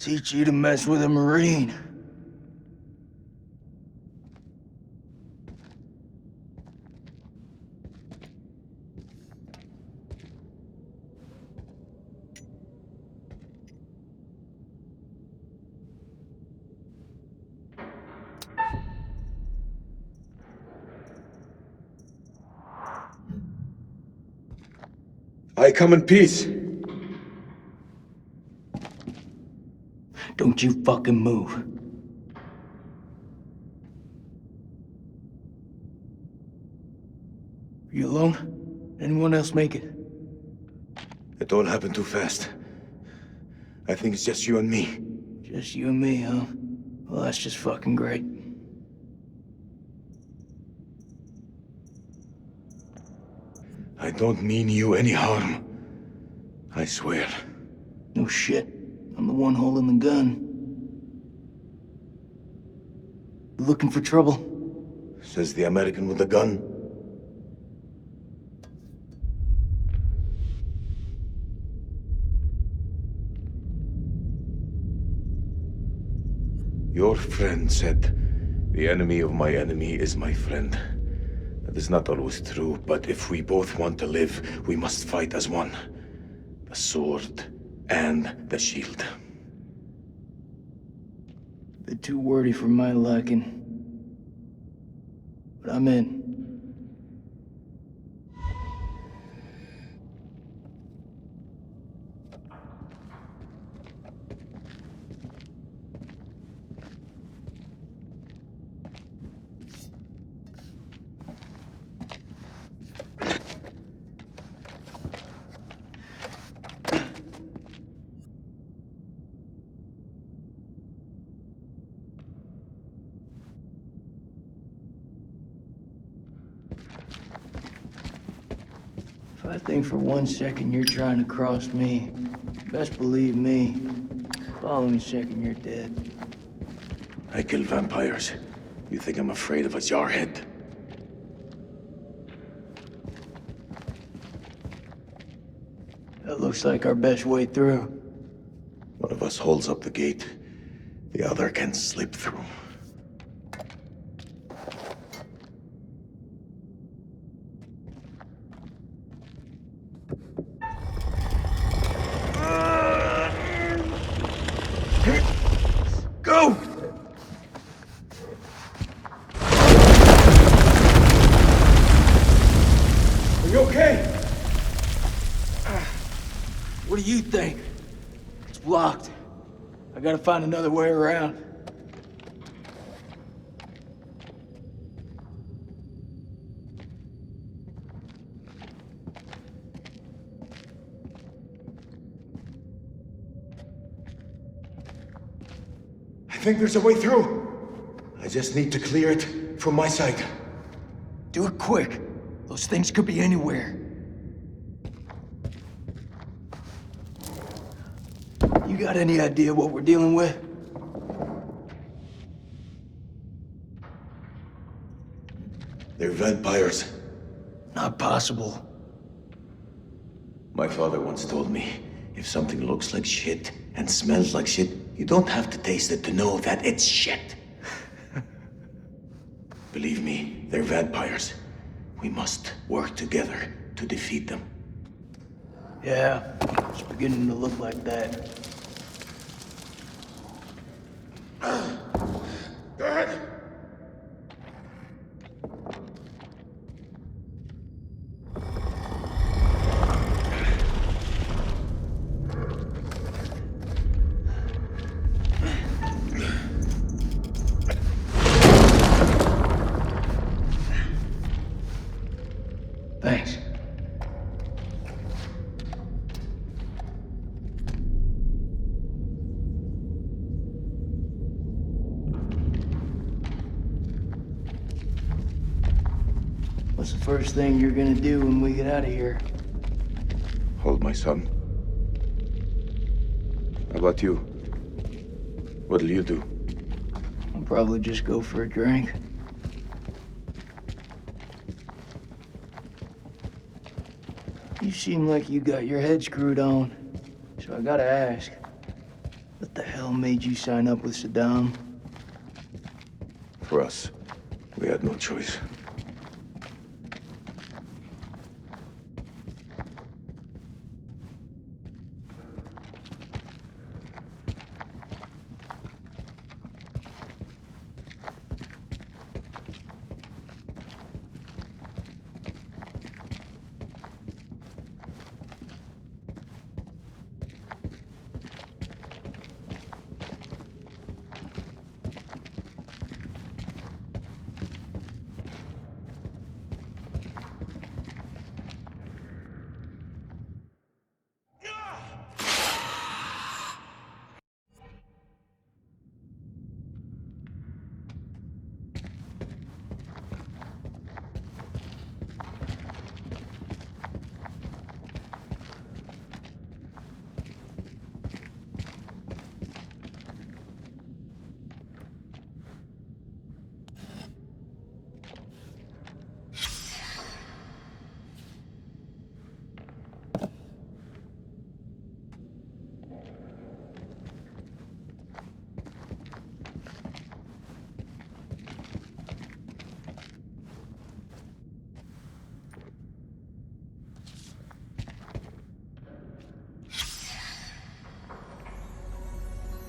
Teach you to mess with a Marine. I come in peace. Don't you fucking move. You alone? Anyone else make it? It all happened too fast. I think it's just you and me. Just you and me, huh? Well, that's just fucking great. I don't mean you any harm. I swear. No shit. I'm the one holding the gun. You looking for trouble? Says the American with the gun. Your friend said, the enemy of my enemy is my friend. That is not always true, but if we both want to live, we must fight as one. The sword and the shield. Bit too wordy for my liking. But I'm in. If I think for 1 second you're trying to cross me, best believe me, following second you're dead. I kill vampires. You think I'm afraid of a jarhead? That looks like our best way through. One of us holds up the gate. The other can slip through. Go! Are you okay? What do you think? It's blocked. I gotta find another way around. I think there's a way through. I just need to clear it from my side. Do it quick. Those things could be anywhere. You got any idea what we're dealing with? They're vampires. Not possible. My father once told me, if something looks like shit and smells like shit, you don't have to taste it to know that it's shit. Believe me, they're vampires. We must work together to defeat them. Yeah, it's beginning to look like that. Go ahead. Thanks. What's the first thing you're gonna do when we get out of here? Hold my son. How about you? What'll you do? I'll probably just go for a drink. You seem like you got your head screwed on, so I gotta ask. What the hell made you sign up with Saddam? For us, we had no choice.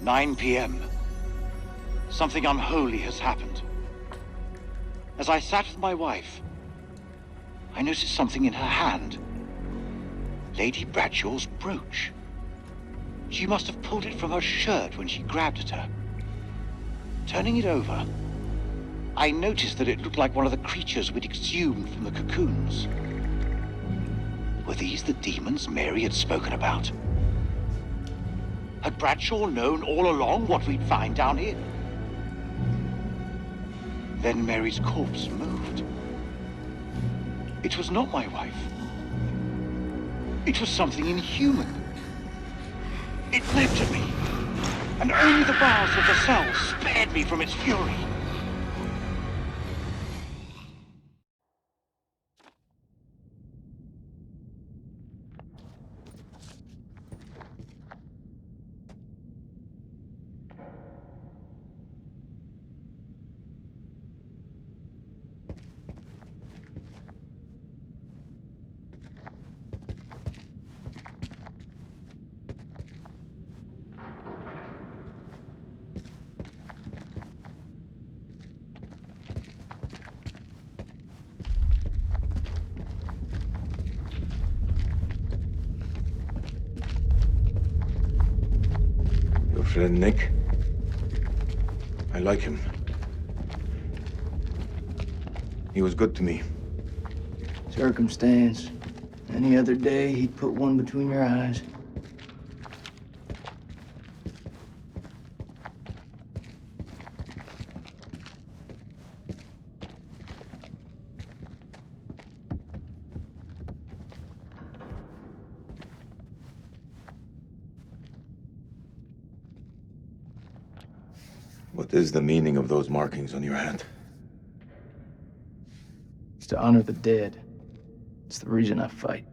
"9 p.m. Something unholy has happened. As I sat with my wife, I noticed something in her hand. Lady Bradshaw's brooch. She must have pulled it from her shirt when she grabbed at her. Turning it over, I noticed that it looked like one of the creatures we'd exhumed from the cocoons. Were these the demons Mary had spoken about? Had Bradshaw known all along what we'd find down here? Then Mary's corpse moved. It was not my wife. It was something inhuman. It leapt at me, and only the bars of the cell spared me from its fury. Your friend Nick? I like him. He was good to me. Circumstance. Any other day, he'd put one between your eyes. What is the meaning of those markings on your hand? It's to honor the dead. It's the reason I fight.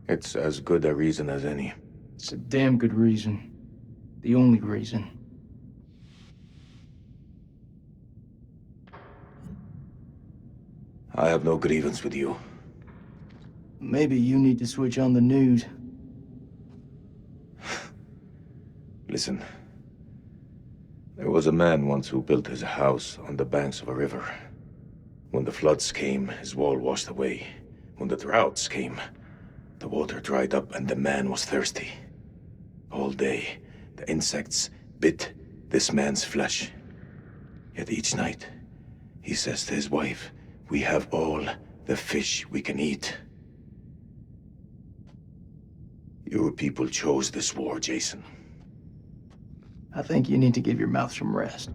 It's as good a reason as any. It's a damn good reason. The only reason. I have no grievance with you. Maybe you need to switch on the news. Listen. There was a man once who built his house on the banks of a river. When the floods came, his wall washed away. When the droughts came, the water dried up and the man was thirsty. All day, the insects bit this man's flesh. Yet each night, he says to his wife, "We have all the fish we can eat." Your people chose this war, Jason. I think you need to give your mouth some rest.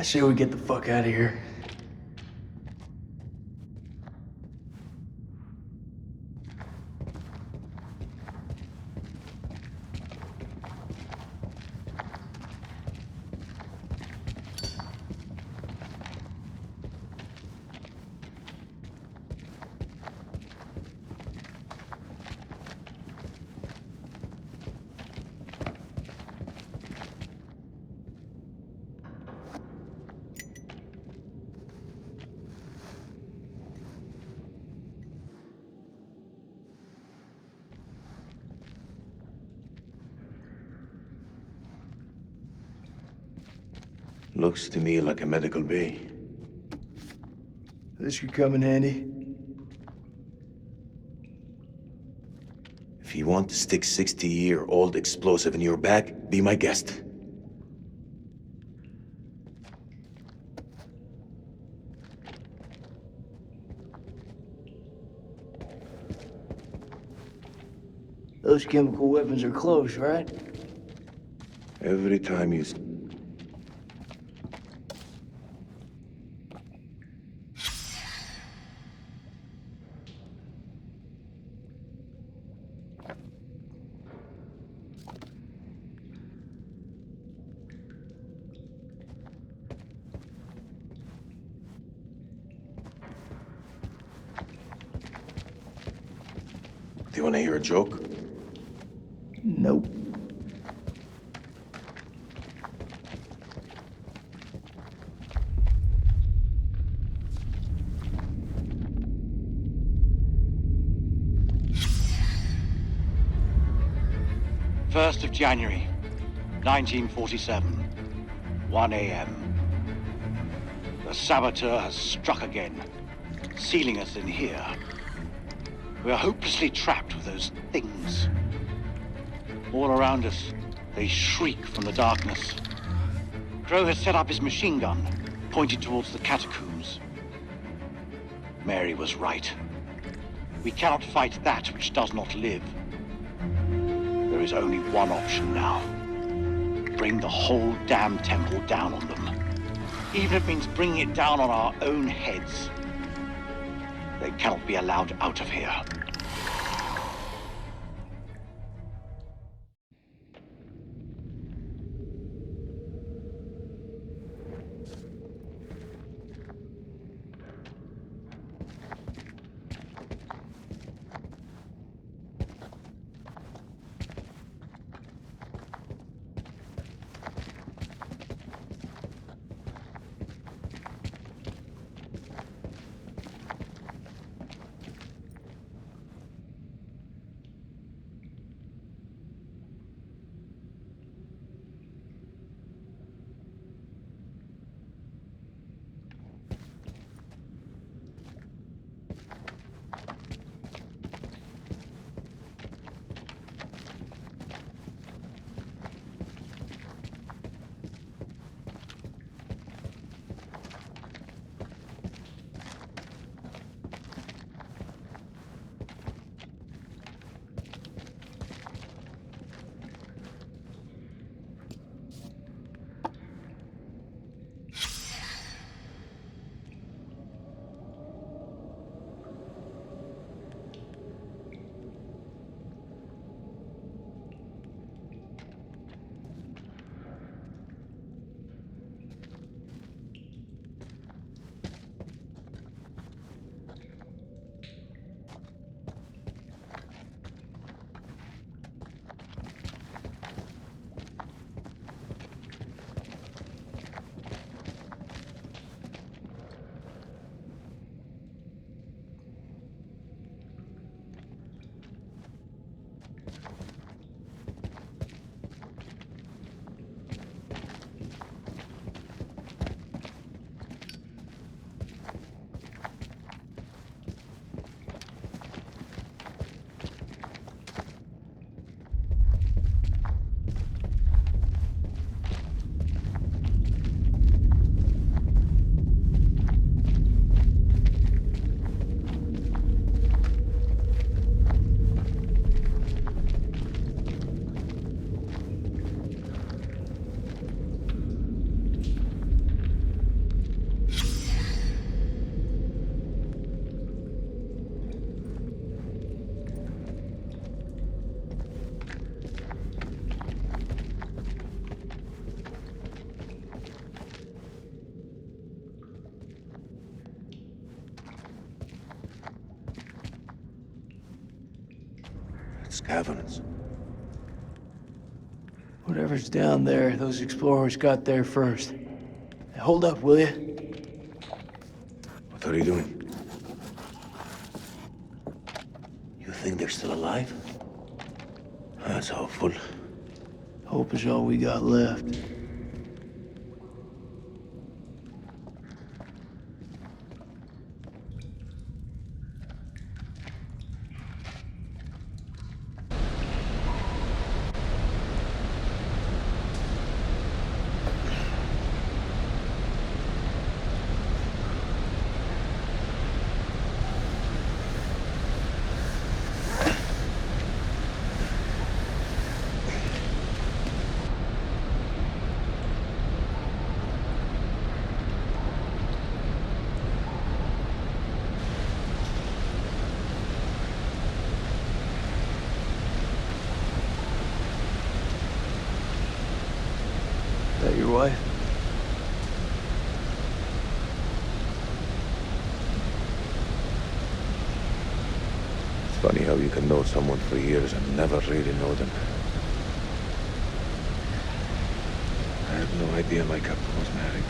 I say we get the fuck out of here. Looks to me like a medical bay. This could come in handy. If you want to stick 60-year-old explosive in your back, be my guest. Those chemical weapons are close, right? Every time you... Do you want to hear a joke? Nope. First of January, 1947, 1 a.m. The saboteur has struck again, sealing us in here. We are hopelessly trapped with those things. All around us, they shriek from the darkness. Crow has set up his machine gun, pointed towards the catacombs. Mary was right. We cannot fight that which does not live. There is only one option now. Bring the whole damn temple down on them. Even if it means bringing it down on our own heads. They cannot be allowed out of here. caverns. Whatever's down there, those explorers got there first. Hold up, will you? What are you doing? You think they're still alive? That's hopeful. Hope is all we got left. That your wife? It's funny how you can know someone for years and never really know them. I had no idea my captain was married.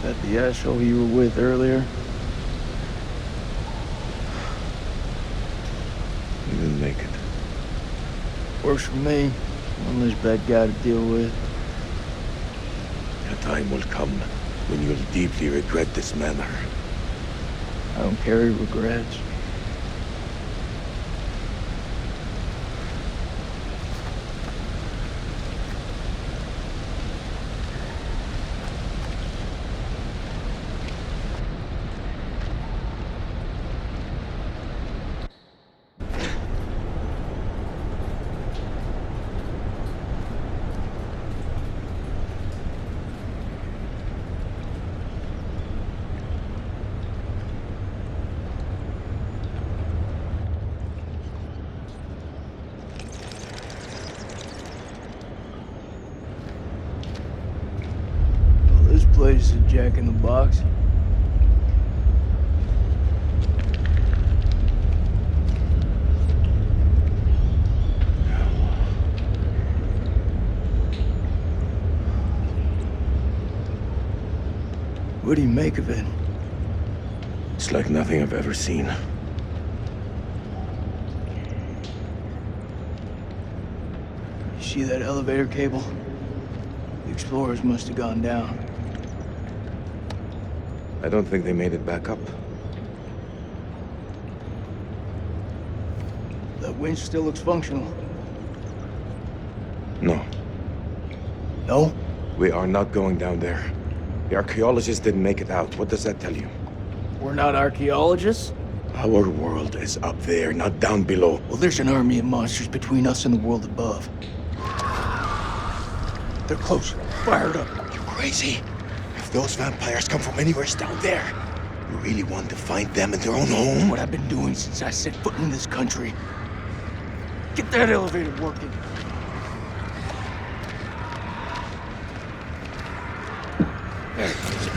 That the asshole you were with earlier? He didn't make it. Works for me. One less bad guy to deal with. A time will come when you'll deeply regret this manner. I don't carry regrets. This place is a jack in the box. What do you make of it? It's like nothing I've ever seen. You see that elevator cable? The explorers must have gone down. I don't think they made it back up. That winch still looks functional. No, No? we are not going down there. The archaeologists didn't make it out. What does that tell you? We're not archaeologists? Our world is up there, not down below. Well, there's an army of monsters between us and the world above. They're close. Fired up. You crazy? If those vampires come from anywhere down there, you really want to find them in their own home? What I've been doing since I set foot in this country. Get that elevator working. There it is.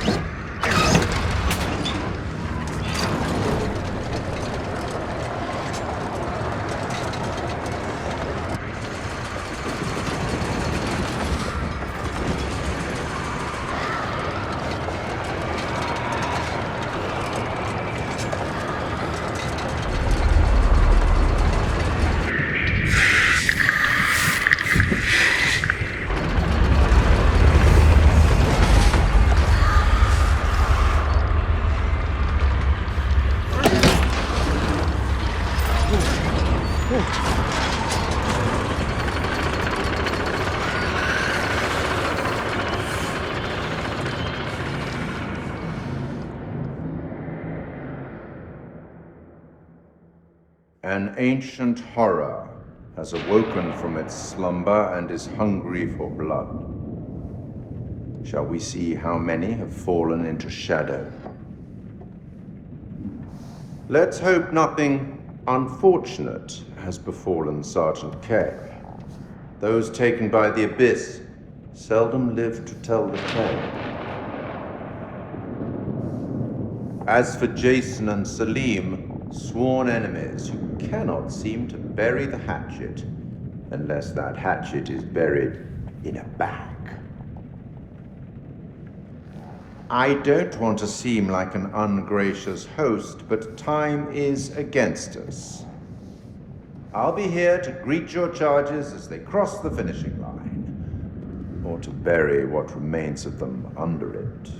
An ancient horror has awoken from its slumber and is hungry for blood. Shall we see how many have fallen into shadow? Let's hope nothing unfortunate has befallen Sergeant Kay. Those taken by the Abyss seldom live to tell the tale. As for Jason and Salim, Sworn enemies who cannot seem to bury the hatchet unless that hatchet is buried in a bag. I don't want to seem like an ungracious host, but time is against us. I'll be here to greet your charges as they cross the finishing line, or to bury what remains of them under it.